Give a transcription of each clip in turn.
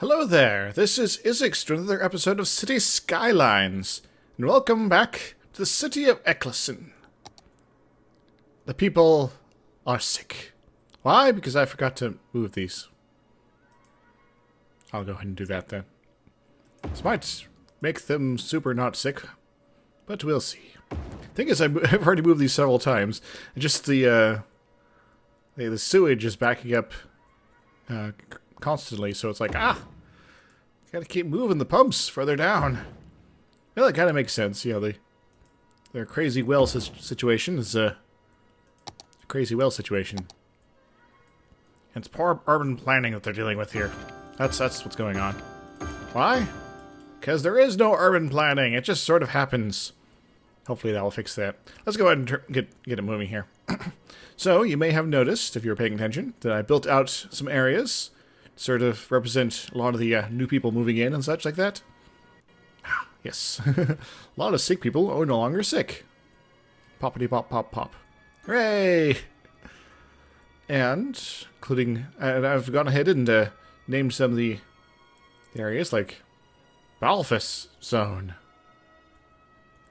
Hello there, this is Isix to another episode of City Skylines, and welcome back to the city of Eccleston. The people are sick. Why? Because I forgot to move these. I'll go ahead and do that then. This might make them super not sick, but we'll see. Thing is, I've already moved these several times, and just the sewage is backing up constantly, so it's like, gotta keep moving the pumps further down. Well, it kind of makes sense, you know, their crazy well situation is a crazy well situation. And it's poor urban planning that they're dealing with here. That's what's going on. Why? Because there is no urban planning, it just sort of happens. Hopefully that will fix that. Let's go ahead and get it moving here. So, you may have noticed, if you were paying attention, that I built out some areas sort of represent a lot of the new people moving in and such like that. Yes. A lot of sick people are no longer sick. Poppity pop pop pop. Hooray! And, including, I've gone ahead and named some of the areas, like Balfus Zone.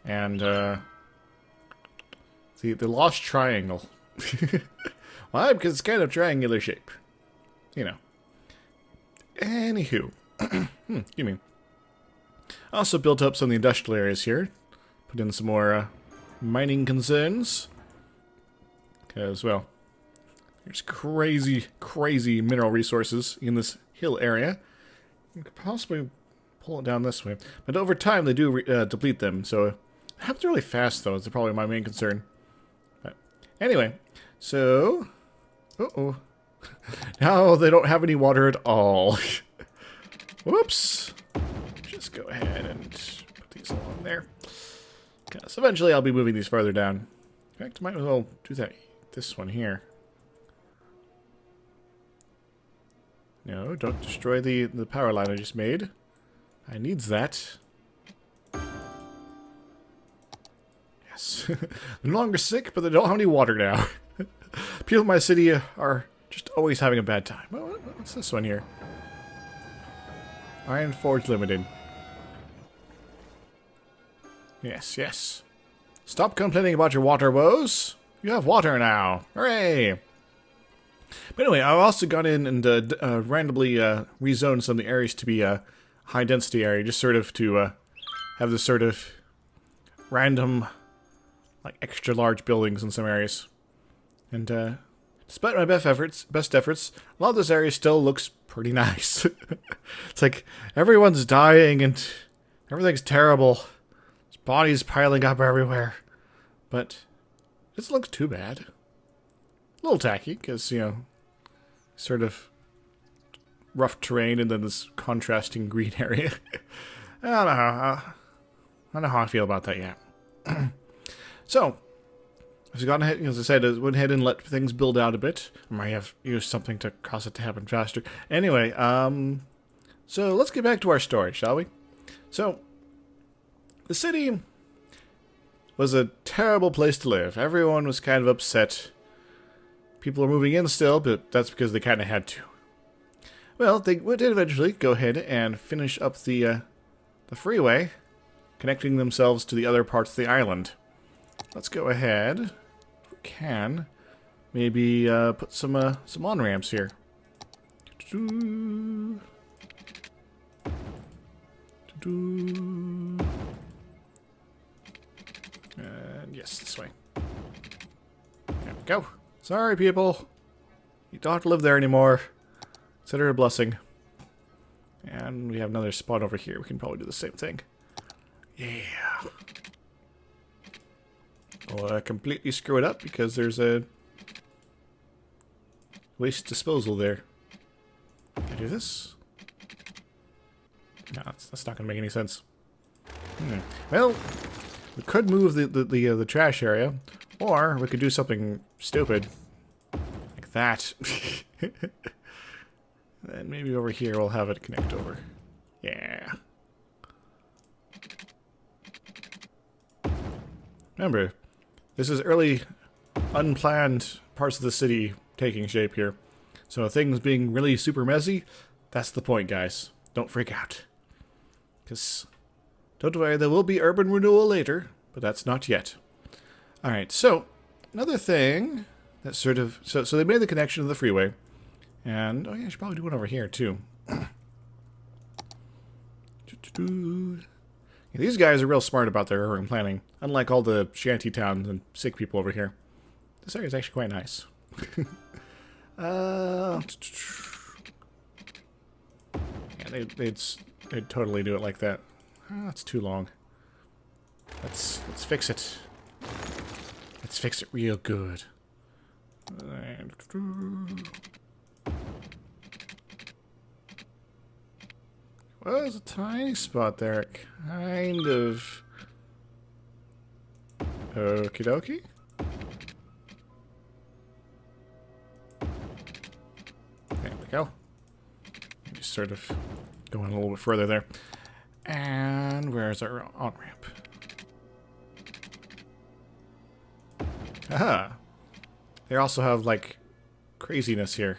And, the Lost Triangle. Why? Because it's kind of triangular shape. You know. Anywho. Excuse me. I also built up some of the industrial areas here. Put in some more mining concerns. Because, well, there's crazy, crazy mineral resources in this hill area. You could possibly pull it down this way. But over time, they do deplete them. So it happens really fast, though. It's probably my main concern. But anyway, so... Uh-oh. Now they don't have any water at all. Whoops. Just go ahead and put these along there. Because eventually I'll be moving these farther down. In fact, I might as well do that. This one here. No, don't destroy the power line I just made. I needs that. Yes. They're no longer sick, but they don't have any water now. People in my city are just always having a bad time. What's this one here? Iron Forge Limited. Yes, yes. Stop complaining about your water woes. You have water now. Hooray! But anyway, I've also gone in and randomly rezoned some of the areas to be a high-density area, just sort of to have this sort of random, like, extra-large buildings in some areas. And, despite my best efforts, a lot of this area still looks pretty nice. It's like, everyone's dying and everything's terrible. There's bodies piling up everywhere. But, it doesn't look too bad. A little tacky, because, you know, sort of rough terrain and then this contrasting green area. I don't know how I feel about that yet. So, I've gone ahead, as I said, I went ahead and let things build out a bit. I might have used something to cause it to happen faster. Anyway, so let's get back to our story, shall we? So, the city was a terrible place to live. Everyone was kind of upset. People are moving in still, but that's because they kind of had to. Well, they did eventually go ahead and finish up the freeway, connecting themselves to the other parts of the island. Let's go ahead, if we can, maybe put some on-ramps here. And yes, this way. There we go. Sorry, people. You don't have to live there anymore. Consider it a blessing. And we have another spot over here. We can probably do the same thing. Yeah. I'll completely screw it up because there's a waste disposal there. Can I do this? No, that's not going to make any sense. Well, we could move the trash area, or we could do something stupid like that. Then maybe over here we'll have it connect over. Yeah. Remember, this is early, unplanned parts of the city taking shape here. So things being really super messy, that's the point, guys. don't freak out. Because, don't worry, there will be urban renewal later, but that's not yet. Alright, so, another thing that sort of... So they made the connection to the freeway. And, oh yeah, I should probably do one over here, too. Yeah, these guys are real smart about their urban planning, unlike all the shanty towns and sick people over here. This area is actually quite nice. Yeah, they'd totally do it like that. Oh, that's too long. Let's fix it. Let's fix it real good. Well, there's a tiny spot there. Kind of. Okie dokie. There we go. Just sort of going a little bit further there. And where's our on-ramp? Aha! They also have, like, craziness here.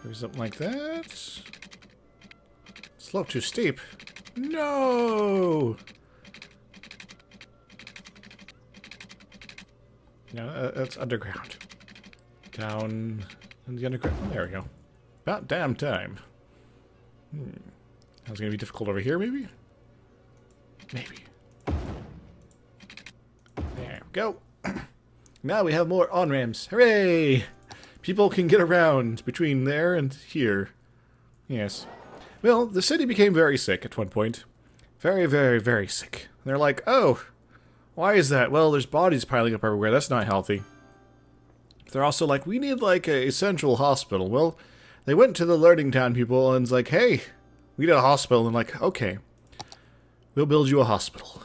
There's something like that. Slope too steep. No! No, that's underground. Down in the underground. Oh, there we go. About damn time. That's gonna be difficult over here, maybe? Maybe. There we go. Now we have more on-ramps. Hooray! People can get around between there and here. Yes. Well, the city became very sick at one point. Very, very, very sick. And they're like, oh, why is that? Well, there's bodies piling up everywhere. That's not healthy. They're also like, we need, like, a central hospital. Well, they went to the Learning Town people and it's like, hey, we need a hospital. And like, okay, we'll build you a hospital.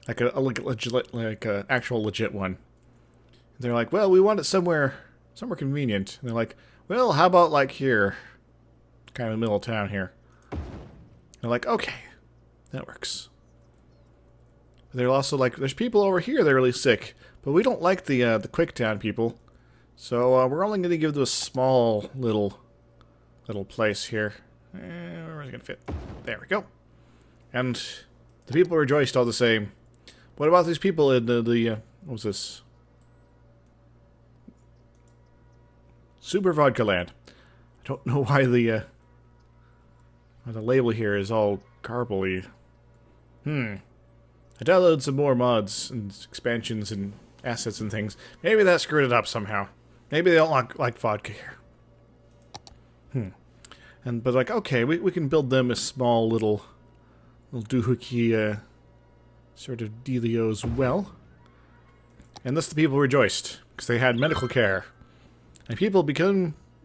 Like a actual legit one. And they're like, well, we want it somewhere convenient. And they're like, well, how about like here? Kind of in the middle of town here. They're like, okay, that works. They're also like, there's people over here that are really sick, but we don't like the quick town people. So we're only going to give them a small little place here. Where's it going to fit? There we go. And the people rejoiced all the same. What about these people in the what was this? Super Vodka Land. I don't know why the label here is all garbly. I downloaded some more mods and expansions and assets and things. Maybe that screwed it up somehow. Maybe they don't like vodka here. But like, okay, we can build them a small little doohickey sort of dealio as well. And thus the people rejoiced, because they had medical care. And people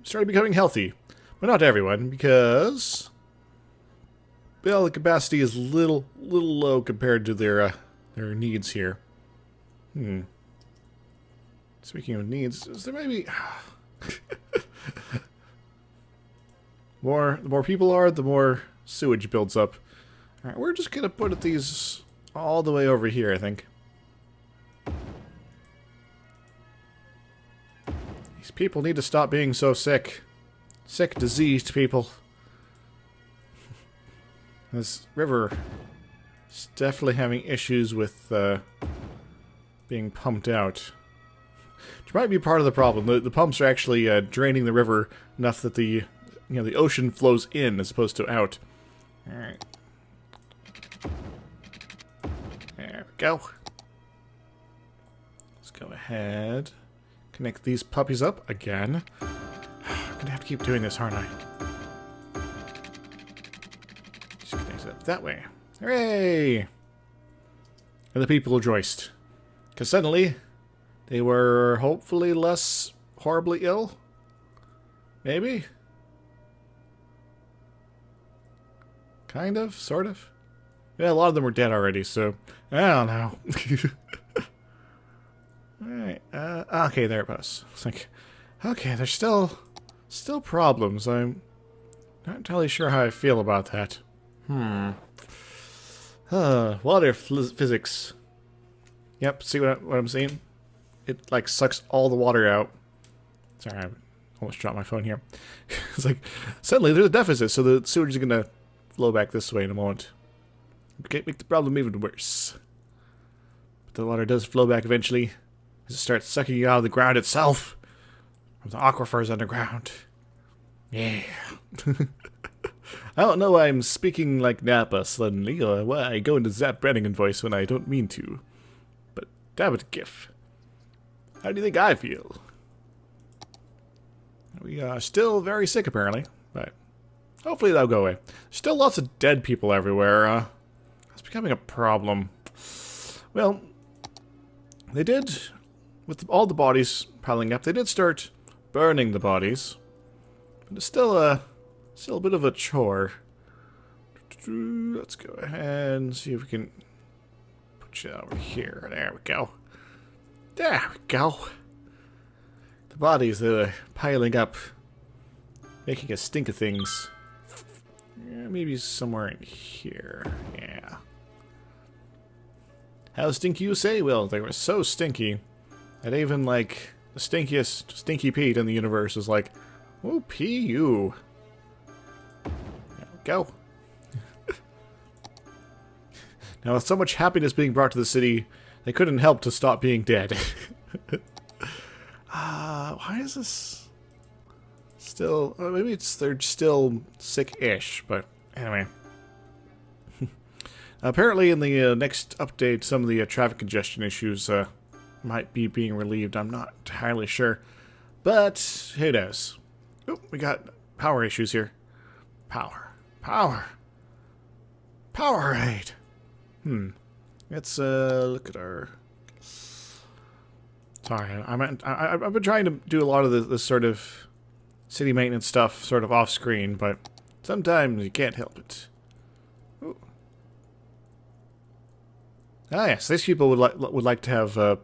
started becoming healthy. But not everyone, because, well, the capacity is little low compared to their needs here. Speaking of needs, is there maybe... the more people are, the more sewage builds up. Alright, we're just gonna put these all the way over here, I think. These people need to stop being so sick. Sick, diseased people. This river is definitely having issues with being pumped out. Which might be part of the problem. The pumps are actually draining the river enough that the ocean flows in as opposed to out. Alright. There we go. Let's go ahead. Connect these puppies up again. I'm gonna have to keep doing this, aren't I? Just connect it up that way. Hooray! And the people rejoiced. Because suddenly, they were hopefully less horribly ill? Maybe? Kind of? Sort of? Yeah, a lot of them were dead already, so... I don't know. Alright, okay, there it goes. It's like, okay, there's still problems. I'm not entirely sure how I feel about that. Water physics. Yep, see what I'm seeing? It, like, sucks all the water out. Sorry, I almost dropped my phone here. It's like, suddenly there's a deficit, so the sewage is going to flow back this way in a moment. Can't make the problem even worse. But the water does flow back eventually, as it starts sucking you out of the ground itself. From the aquifers underground. Yeah. I don't know why I'm speaking like Nappa suddenly, or why I go into Zap Brannigan voice when I don't mean to. But damn it, GIF. How do you think I feel? We are still very sick, apparently, but hopefully that'll go away. There's still lots of dead people everywhere. It's becoming a problem. Well, they did, with all the bodies piling up, they did start burning the bodies. But it's still a bit of a chore. Let's go ahead and see if we can put you over here. There we go. There we go. The bodies that are piling up, making a stink of things. Yeah, maybe somewhere in here. Yeah. How stinky you say? Well, they were so stinky that even, like, the stinkiest Stinky Pete in the universe was like, oh, pee you. There we go. Now, with so much happiness being brought to the city, they couldn't help to stop being dead. Why is this still... maybe they're still sick-ish, but anyway. Apparently in the next update, some of the traffic congestion issues might be being relieved. I'm not entirely sure. But, who knows? Oh, we got power issues here. Power. Powerade! Let's look at our... Sorry, I've been trying to do a lot of this sort of city maintenance stuff sort of off-screen, but sometimes you can't help it. Ooh. Ah, yes, these people would like to have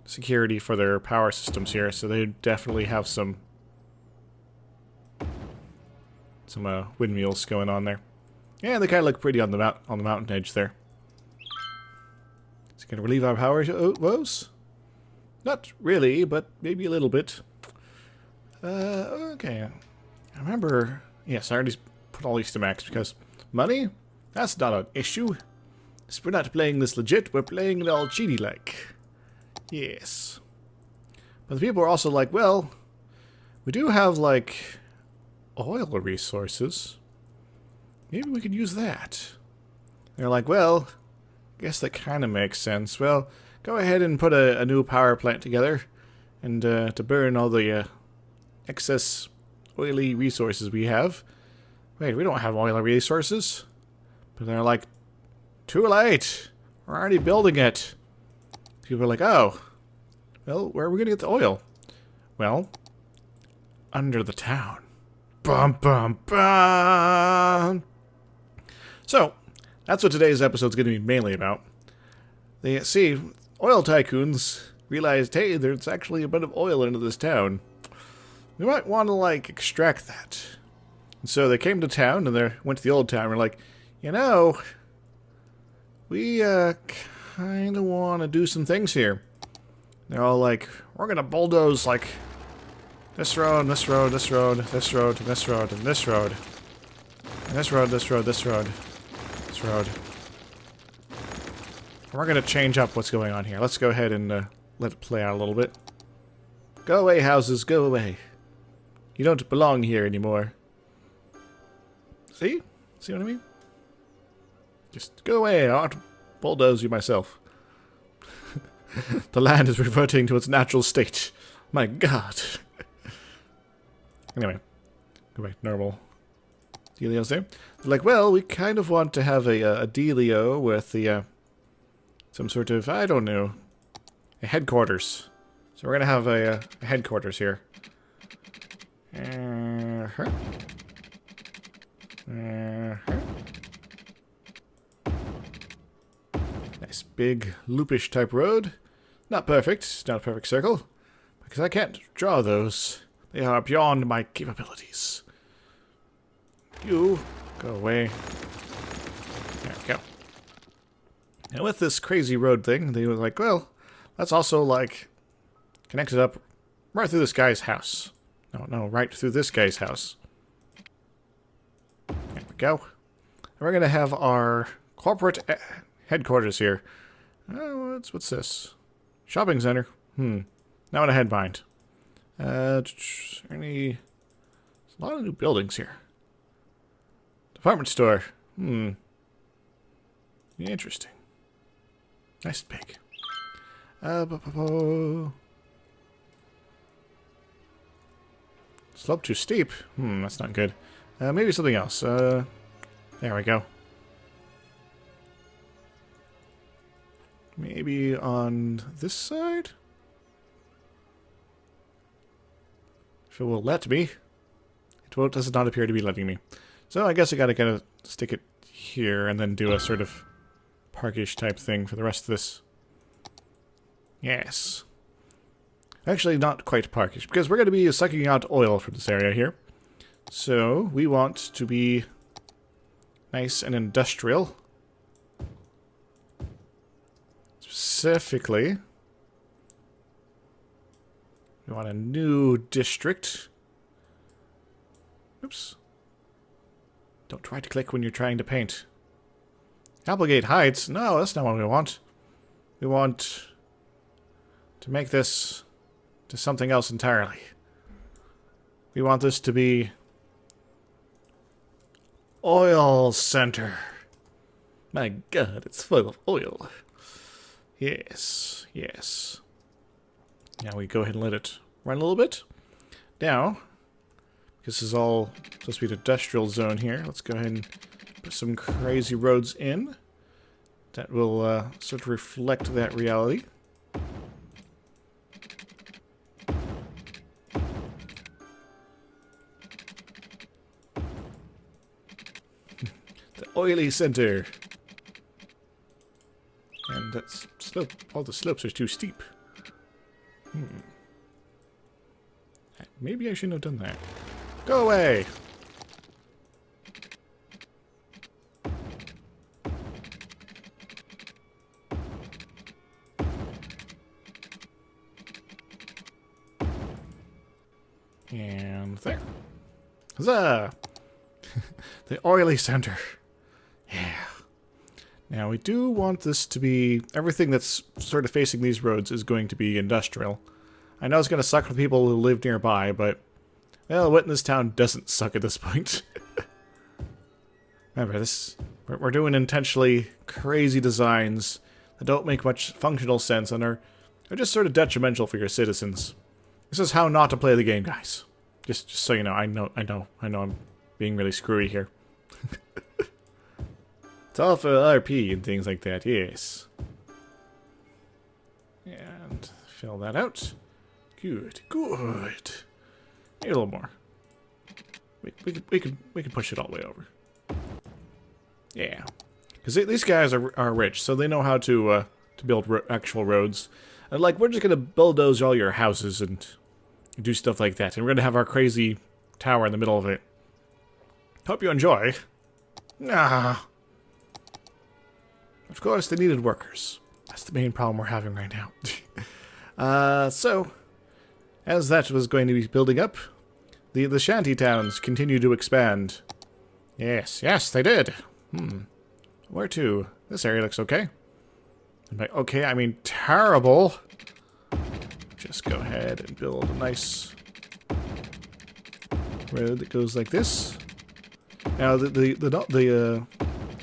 security for their power systems here, so they definitely have some windmills going on there. Yeah, they kind of look pretty on the mountain edge there. Is it going to relieve our power woes? Not really, but maybe a little bit. Okay. I remember... Yes, I already put all these to max because money? That's not an issue. We're not playing this legit, we're playing it all cheaty-like. Yes. But the people are also like, well, we do have, like, oil resources. Maybe we could use that. They're like, well, I guess that kind of makes sense. Well, go ahead and put a new power plant together and to burn all the excess oily resources we have. Wait, we don't have oily resources. But they're like, too late. We're already building it. People are like, oh, well, where are we going to get the oil? Well, under the town. Bum, bum, bum. So, that's what today's episode is going to be mainly about. They see, oil tycoons realized, hey, there's actually a bit of oil into this town. We might want to, like, extract that. And so they came to town, and they went to the old town, and were like, you know, we, kind of want to do some things here. They're all like, we're going to bulldoze, like, this road, this road, this road, this road, this road, and this road. And this road, this road, this road, this road. And we're going to change up what's going on here. Let's go ahead and let it play out a little bit. Go away, houses, go away. You don't belong here anymore. See? See what I mean? Just go away, I want to bulldoze you myself. The land is reverting to its natural state. My god. Anyway, go back to normal. Dealio's there. They're like, well, we kind of want to have a dealio with the, some sort of, I don't know, a headquarters. So we're going to have a headquarters here. Nice big loopish type road. Not perfect, not a perfect circle, because I can't draw those. They are beyond my capabilities. You go away. There we go. And with this crazy road thing, they were like, well, let's also like connect it up Right through this guy's house. No, right through this guy's house. There we go. And we're going to have our corporate headquarters here. Oh, what's this? Shopping center. Now in a headbind. There's a lot of new buildings here. Department store. Interesting. Nice and big. Slope too steep. That's not good. Maybe something else. There we go. Maybe on this side? If it will let me. It does not appear to be letting me. So I guess I gotta kind of stick it here and then do a sort of parkish type thing for the rest of this. Yes. Actually, not quite parkish, because we're going to be sucking out oil from this area here. So, we want to be nice and industrial. Specifically, we want a new district. Oops. Don't try to click when you're trying to paint. Applegate Heights? No, that's not what we want. We want to make this to something else entirely. We want this to be Oil Center. My God, it's full of oil. Yes, yes. Now we go ahead and let it run a little bit. Now, this is all supposed to be the industrial zone here. Let's go ahead and put some crazy roads in. That will sort of reflect that reality. The oily center. And that slope, all the slopes are too steep. Maybe I shouldn't have done that. Go away! And there. Huzzah! The oily center. Yeah. Now we do want this to be... Everything that's sort of facing these roads is going to be industrial. I know it's going to suck for people who live nearby, but... Well, what in this town doesn't suck at this point? Remember, we're doing intentionally crazy designs that don't make much functional sense and are just sort of detrimental for your citizens. This is how not to play the game, guys. Just so you know, I know I'm being really screwy here. It's all for RP and things like that, yes. And fill that out. Good, good. Maybe a little more. We can push it all the way over. Yeah, because these guys are rich, so they know how to build actual roads. And like, we're just gonna bulldoze all your houses and do stuff like that, and we're gonna have our crazy tower in the middle of it. Hope you enjoy. Ah. Of course, they needed workers. That's the main problem we're having right now. So, as that was going to be building up, the shanty towns continue to expand. Yes, yes, they did. Where to? This area looks okay. And by okay, I mean terrible. Just go ahead and build a nice road that goes like this. Now, the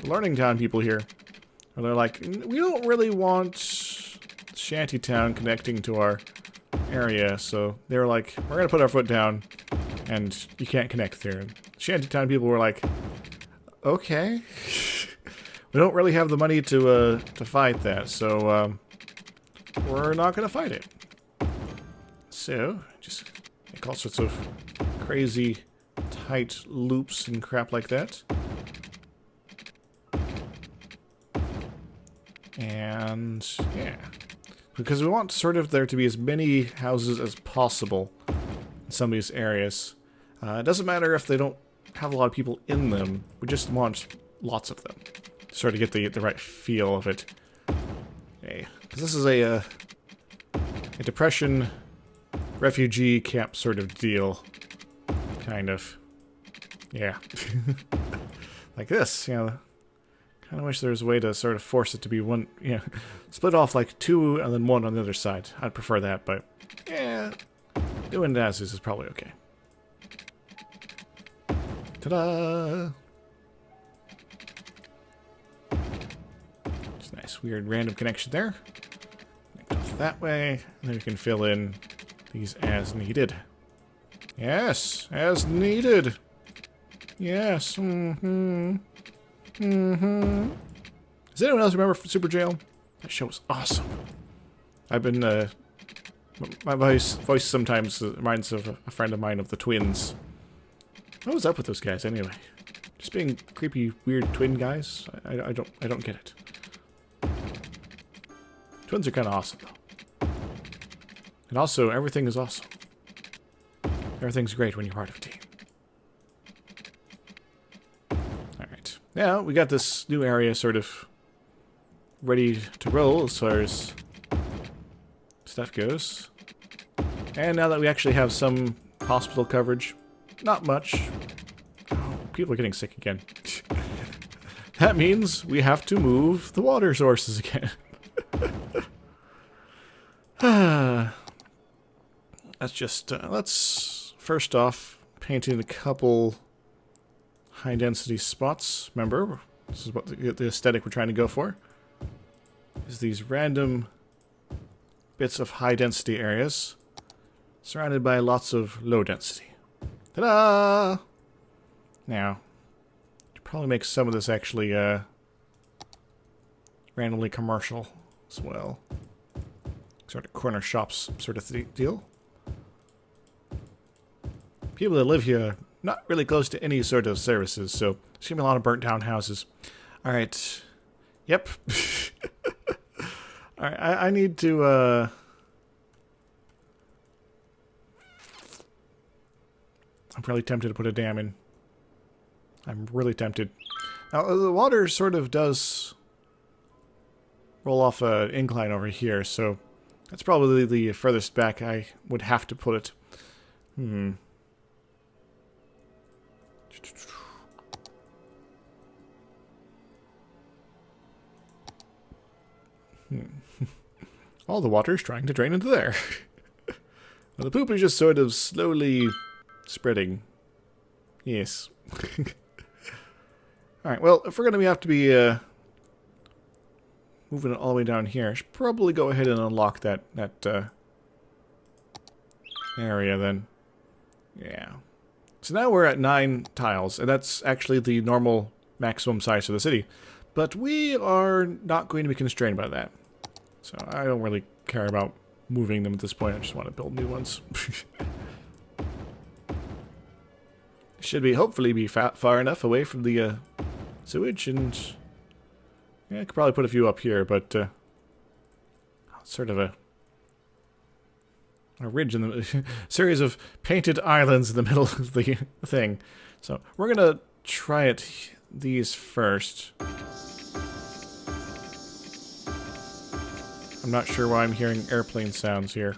Learning Town people here, they're like, we don't really want Shantytown connecting to our area, so they were like, we're gonna put our foot down, and you can't connect there. Shantytown people were like, okay, we don't really have the money to fight that, so we're not gonna fight it. So just make all sorts of crazy tight loops and crap like that. And yeah, because we want sort of there to be as many houses as possible in some of these areas. It doesn't matter if they don't have a lot of people in them, we just want lots of them to sort of get the right feel of it. Okay, because this is a depression refugee camp sort of deal. Kind of. Yeah. Like this, you know. Kind of wish there was a way to sort of force it to be one, you know, split off like two and then one on the other side. I'd prefer that, but yeah, doing it as is probably okay. Ta-da! Just a nice, weird, random connection there. Connect off that way, and then we can fill in these as needed. Yes, as needed. Yes. Mm-hmm. Mm-hmm. Does anyone else remember Super Jail? That show was awesome. I've been, my voice sometimes reminds of a friend of mine of the twins. What was up with those guys anyway? Just being creepy, weird twin guys? I don't get it. Twins are kind of awesome though. And also, everything is awesome. Everything's great when you're part of a team. Alright. Now, we got this new area sort of ready to roll as far as stuff goes. And now that we actually have some hospital coverage, not much. Oh, people are getting sick again. That means we have to move the water sources again. That's just, let's first off paint in a couple high density spots. Remember, this is what the aesthetic we're trying to go for. Is these random bits of high density areas surrounded by lots of low density. Ta-da! Now, should probably make some of this actually randomly commercial as well. Sort of corner shops sort of deal. People that live here are not really close to any sort of services, so there's gonna be a lot of burnt down houses. Alright. Yep. Alright, I need to I'm really tempted to put a dam in. I'm really tempted. Now, the water sort of does roll off an incline over here, so that's probably the furthest back I would have to put it. All the water is trying to drain into there. Well, the poop is just sort of slowly spreading. Yes. Alright, well, if we're going to have to be moving it all the way down here, I should probably go ahead and unlock that area then. Yeah. So now we're at 9 tiles, and that's actually the normal maximum size for the city. But we are not going to be constrained by that. So I don't really care about moving them at this point. I just want to build new ones. Should be hopefully be far enough away from the sewage, and yeah, I could probably put a few up here, but sort of a ridge in the series of painted islands in the middle of the thing. So we're gonna try these first. I'm not sure why I'm hearing airplane sounds here.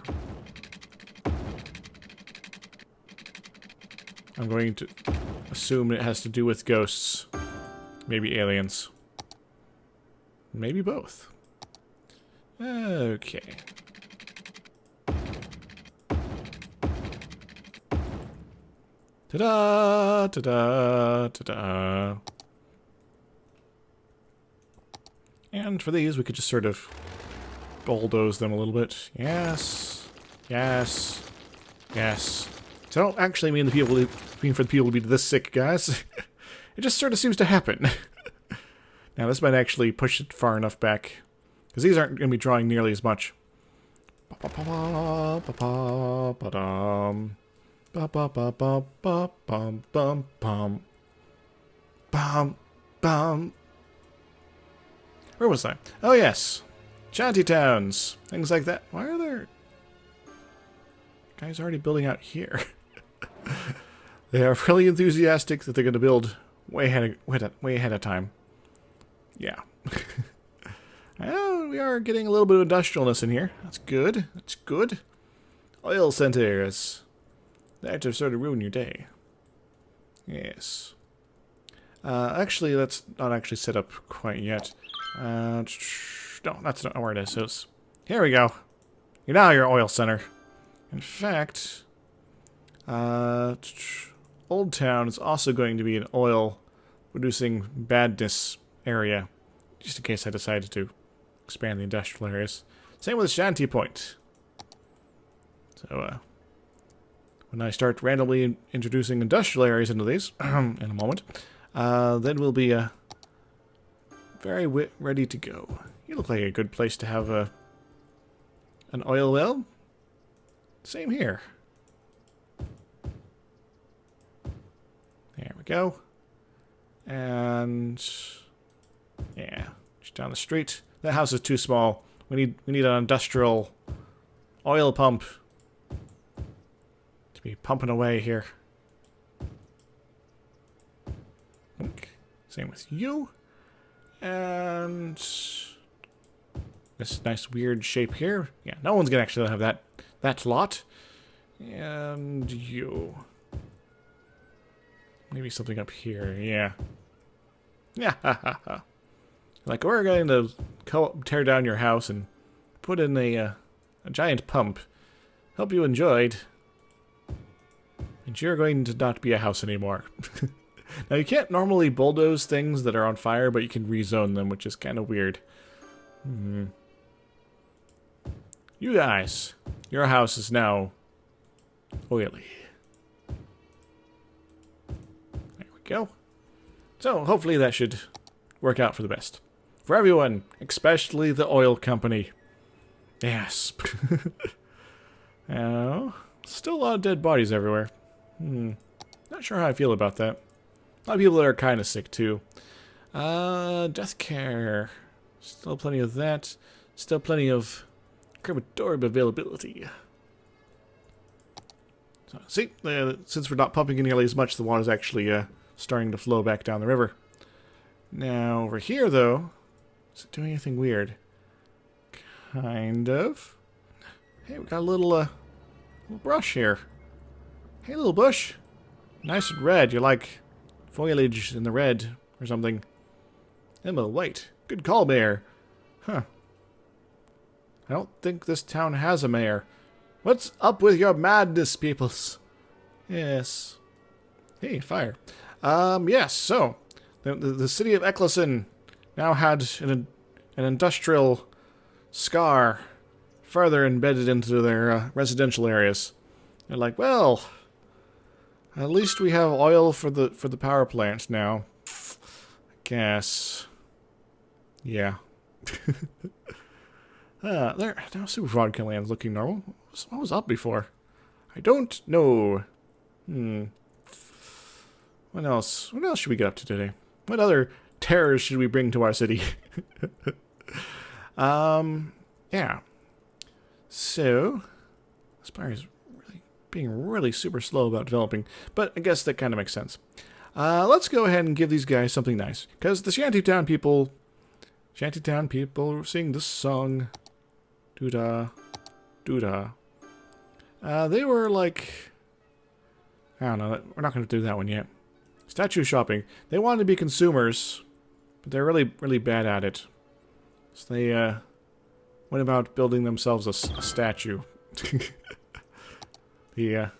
I'm going to assume it has to do with ghosts. Maybe aliens. Maybe both. Okay. Ta-da! Ta-da! Ta-da! And for these, we could just sort of bulldoze them a little bit. Yes. Yes. Yes. So I don't actually mean for the people to be this sick, guys. It just sort of seems to happen. Now this might actually push it far enough back, because these aren't going to be drawing nearly as much. Where was I? Oh yes, shanty towns, things like that. Why are there guys already building out here? They are really enthusiastic that they're going to build way ahead of time. Yeah. Well, we are getting a little bit of industrialness in here. That's good. That's good. Oil centers. That to sort of ruin your day. Yes. Actually, that's not actually set up quite yet. No, that's not where it is. So here we go. You're now your oil center. In fact, Old Town is also going to be an oil producing badness area. Just in case I decided to expand the industrial areas. Same with Shanty Point. So, when I start randomly introducing industrial areas into these, in a moment, then we'll be very ready to go. You look like a good place to have an oil well. Same here. There we go. And yeah, just down the street. That house is too small. We need an industrial oil pump to be pumping away here. Same with you. And this nice weird shape here. Yeah, no one's gonna actually have that lot. And you. Maybe something up here, yeah. Yeah, ha ha ha. Like, we're going to tear down your house and put in a giant pump. Hope you enjoyed. And you're going to not be a house anymore. Now, you can't normally bulldoze things that are on fire, but you can rezone them, which is kind of weird. You guys, your house is now oily. There we go. So, hopefully that should work out for the best. For everyone, especially the oil company. Yes. Oh, still a lot of dead bodies everywhere. Not sure how I feel about that. A lot of people that are kind of sick, too. Death care. Still plenty of that. Still plenty of crematorium availability. So, see, since we're not pumping in nearly as much, the water's actually starting to flow back down the river. Now, over here, though, is it doing anything weird? Kind of. Hey, we got a little brush here. Hey, little bush. Nice and red. You like foliage in the red or something. Emma, white. Good call, Mayor. Huh. I don't think this town has a mayor. What's up with your madness, peoples? Yes. Hey, fire. Yes, so the city of Eccleston now had an industrial scar further embedded into their residential areas. They're like, well, at least we have oil for the power plant now. I guess. Yeah. There. Now Super Vodka Land's looking normal. What was up before? I don't know. What else? What else should we get up to today? What other terrors should we bring to our city? Yeah. So, Spire's being really super slow about developing, but I guess that kind of makes sense. Let's go ahead and give these guys something nice, because the Shantytown people sing this song, doo-da, doo-da. They were like, I don't know, we're not going to do that one yet. Statue shopping. They wanted to be consumers, but they're really, really bad at it. So they went about building themselves a statue. The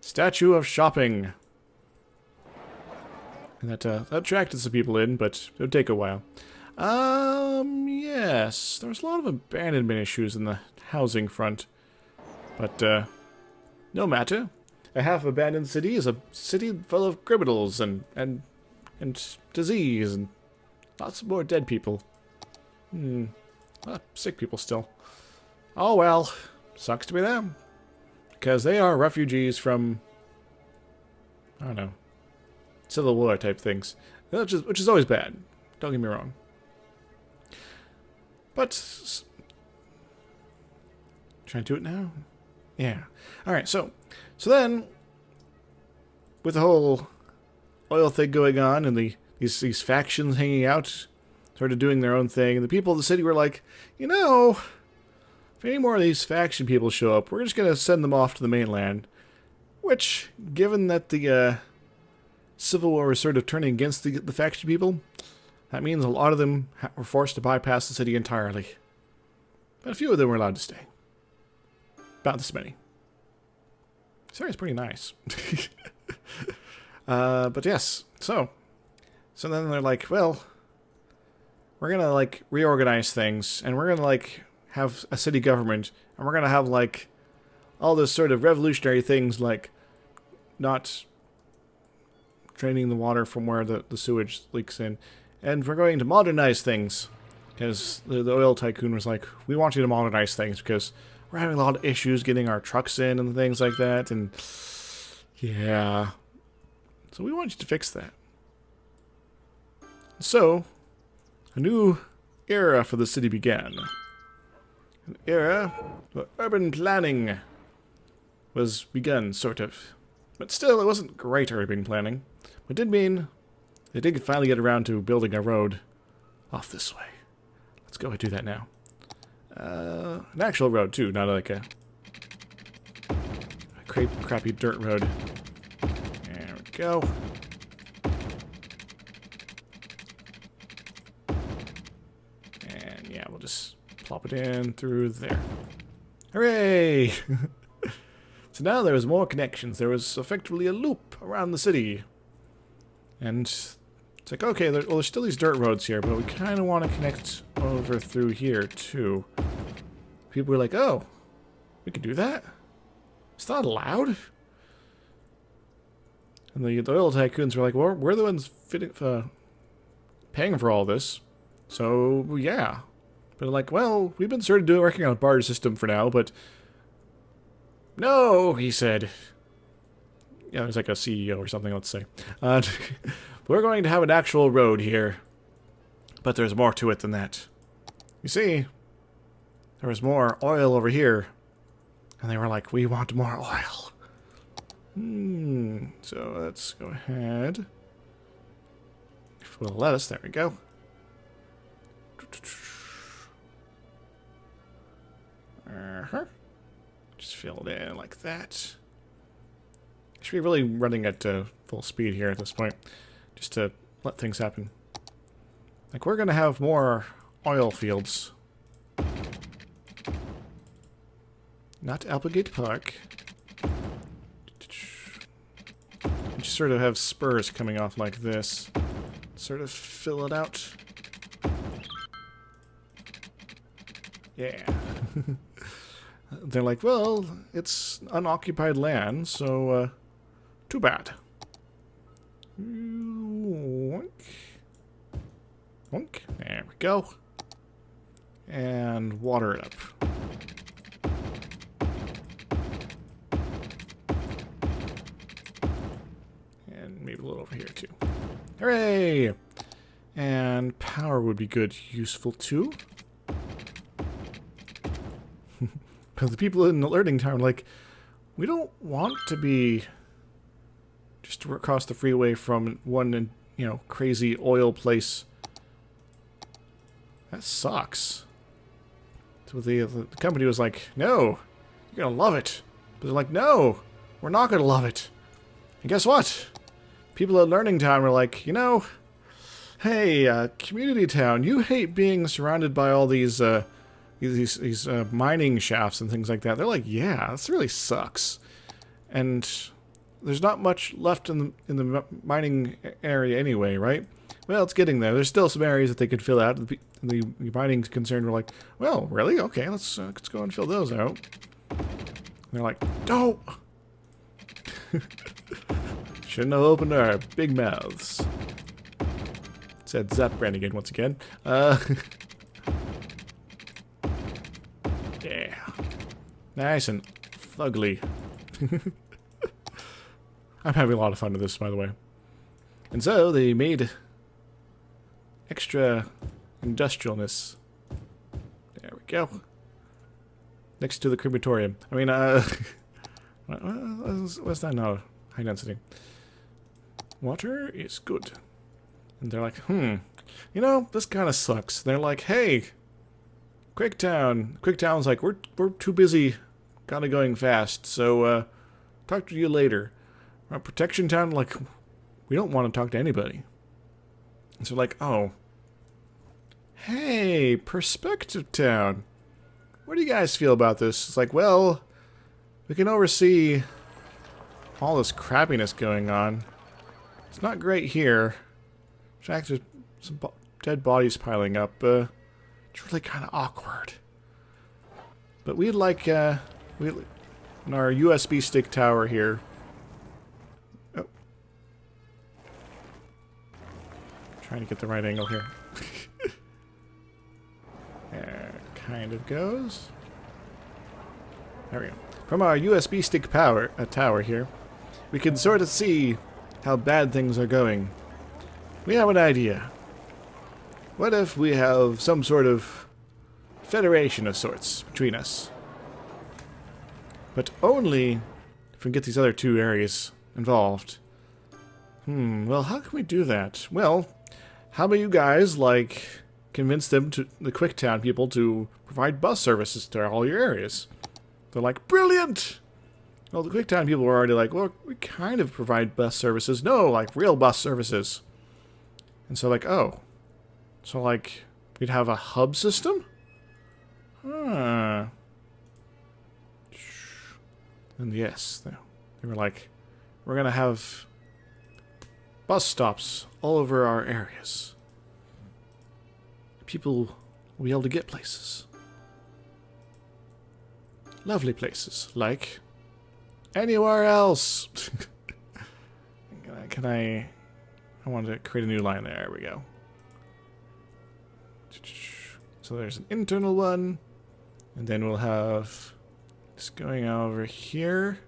statue of shopping. And that attracted some people in, but it would take a while. Yes. There's a lot of abandonment issues in the housing front. But, no matter. A half-abandoned city is a city full of criminals and disease and lots more dead people. Sick people still. Oh well. Sucks to be them. Because they are refugees from, I don't know, Civil War type things. Which is always bad. Don't get me wrong. But, trying to do it now? Yeah. Alright, so then, with the whole oil thing going on and these factions hanging out, sort of doing their own thing, and the people of the city were like, you know, if any more of these faction people show up, we're just going to send them off to the mainland. Which, given that the Civil War was sort of turning against the faction people, that means a lot of them were forced to bypass the city entirely. But a few of them were allowed to stay. About this many. This area's pretty nice. But yes, so then they're like, well, we're gonna like reorganize things, and we're gonna like have a city government, and we're gonna have like all this sort of revolutionary things like not draining the water from where the sewage leaks in, and we're going to modernize things, because the oil tycoon was like, we want you to modernize things because we're having a lot of issues getting our trucks in and things like that, and yeah, so we want you to fix that. So a new era for the city began. An era where urban planning was begun, sort of. But still, it wasn't great urban planning. It did mean they did finally get around to building a road off this way. Let's go and do that now. An actual road, too, not like a crappy dirt road. There we go. And yeah, we'll just plop it in through there. Hooray! So now there was more connections. There was effectively a loop around the city. And it's like, okay, there's still these dirt roads here, but we kind of want to connect over through here, too. People were like, oh, we can do that? Is that allowed? And the oil tycoons were like, well, we're the ones paying for all this. So, yeah. But like, well, we've been sort of working on a barter system for now, but no, he said. Yeah, there's like a CEO or something, let's say. We're going to have an actual road here. But there's more to it than that. You see, there was more oil over here. And they were like, we want more oil. So let's go ahead. If we'll let us, there we go. Just fill it in like that. I should be really running at full speed here at this point, just to let things happen. Like, we're gonna have more oil fields. Not Applegate Park. Just sort of have spurs coming off like this. Sort of fill it out. Yeah. They're like, well, it's unoccupied land, so, too bad. Wonk. Wonk. There we go. And water it up. And maybe a little over here, too. Hooray! And power would be good, useful, too. Because the people in the learning town are like, we don't want to be just across the freeway from one, you know, crazy oil place. That sucks. So the company was like, no, you're gonna love it. But they're like, no, we're not gonna love it. And guess what? People at learning town were like, you know, hey, community town, you hate being surrounded by all these mining shafts and things like that. They're like, yeah, this really sucks. And there's not much left in the mining area anyway, right? Well, it's getting there. There's still some areas that they could fill out. The mining concerned were like, well, really? Okay, let's go and fill those out. And they're like, don't. Shouldn't have opened our big mouths. Said Zap Brannigan once again. Yeah. Nice and fugly. I'm having a lot of fun with this, by the way. And so they made extra industrialness. There we go. Next to the crematorium. I mean, what's that now? High density. Water is good. And they're like, you know, this kind of sucks. They're like, hey, Quicktown. Quicktown's like, we're too busy, kinda going fast, so, talk to you later. Protection Town, like, we don't want to talk to anybody. And so like, oh. Hey, Perspective Town. What do you guys feel about this? It's like, well, we can oversee all this crappiness going on. It's not great here. In fact, there's some dead bodies piling up. It's really kind of awkward. But we'd like, in our USB stick tower here. Oh. Trying to get the right angle here. There it kind of goes. There we go. From our USB stick tower here, we can sort of see how bad things are going. We have an idea. What if we have some sort of federation of sorts between us? But only if we get these other two areas involved. Well, how can we do that? Well, how about you guys, like, convince them to, the Quicktown people, to provide bus services to all your areas? They're like, brilliant! Well, the Quicktown people were already like, well, we kind of provide bus services. No, like, real bus services. And so, like, oh. So, like, we'd have a hub system? Huh. And yes, they were like, we're going to have bus stops all over our areas. People will be able to get places. Lovely places, like anywhere else. I want to create a new line there. There we go. So there's an internal one, and then we'll have this going over here.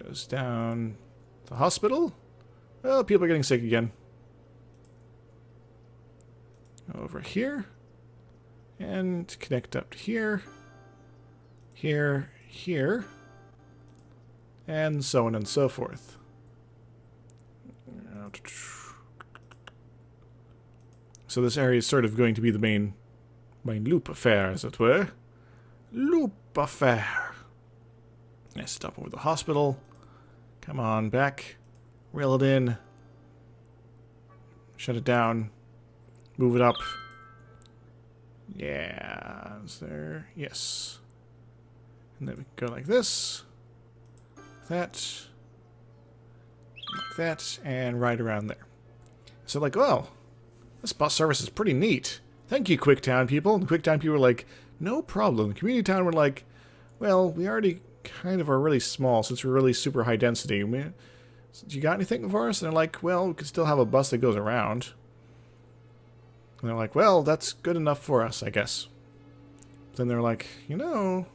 Goes down the hospital. Oh, people are getting sick again. Over here. And connect up to here. Here, here. And so on and so forth. So this area is sort of going to be the main loop affair, as it were. Loop affair. Nice, stop over the hospital. Come on, back. Reel it in. Shut it down. Move it up. Yeah, is there? Yes. And then we can go like this. That. Like that, and right around there. So like, well, this bus service is pretty neat. Thank you, Quicktown people. The Quicktown people were like, no problem. The Community Town were like, well, we already kind of are really small since we're really super high density. Do you got anything for us? And they're like, well, we could still have a bus that goes around. And they're like, well, that's good enough for us, I guess. Then they're like, you know,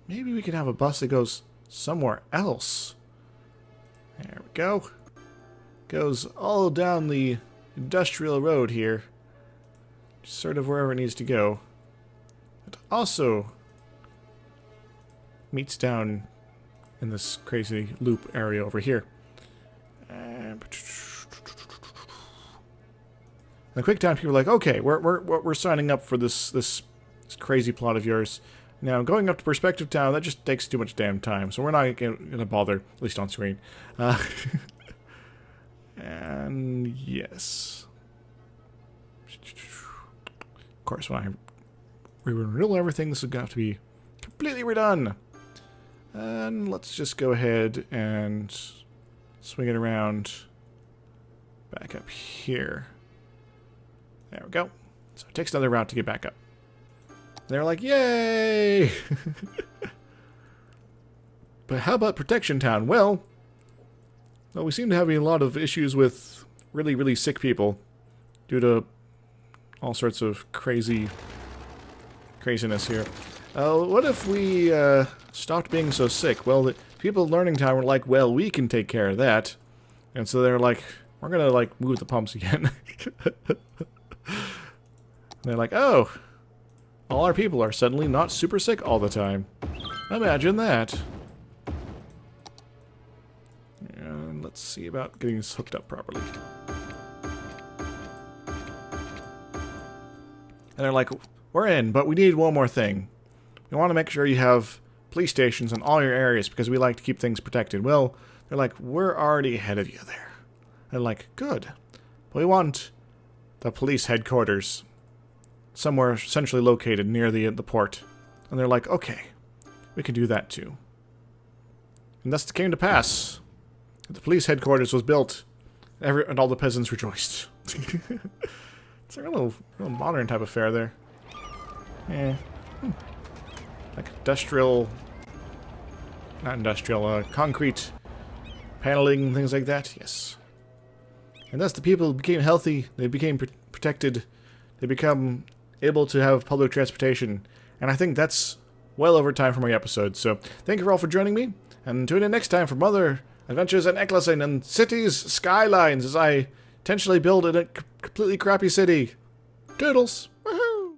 maybe we could have a bus that goes somewhere else. There we go. Goes all down the industrial road here. Sort of wherever it needs to go. It also meets down in this crazy loop area over here. The Quicktown people are like, okay, we're signing up for this crazy plot of yours. Now, going up to Perspective Town, that just takes too much damn time, so we're not going to bother, at least on screen. And yes. Of course, when I re-renewal everything, this is going to have to be completely redone. And let's just go ahead and swing it around back up here. There we go. So it takes another route to get back up. They're like, yay! But how about Protection Town? Well, we seem to have a lot of issues with really, really sick people due to all sorts of craziness here. What if we stopped being so sick? Well, the people in Learning Town were like, well, we can take care of that. And so they're like, we're going to, like, move the pumps again. They're like, oh, all our people are suddenly not super sick all the time. Imagine that. And let's see about getting this hooked up properly. And they're like, we're in, but we need one more thing. We want to make sure you have police stations in all your areas because we like to keep things protected. Well, they're like, we're already ahead of you there. They're like, good. But we want the police headquarters somewhere centrally located near the port. And they're like, okay, we can do that too. And thus it came to pass. The police headquarters was built, and all the peasants rejoiced. It's a real modern type of affair there. Yeah. Like industrial... Not industrial, concrete paneling, things like that. Yes. And thus the people became healthy, they became protected, they become able to have public transportation. And I think that's well over time for my episode. So thank you all for joining me, and tune in next time for other adventures in Eccleston and cities skylines as I intentionally build a completely crappy city. Toodles!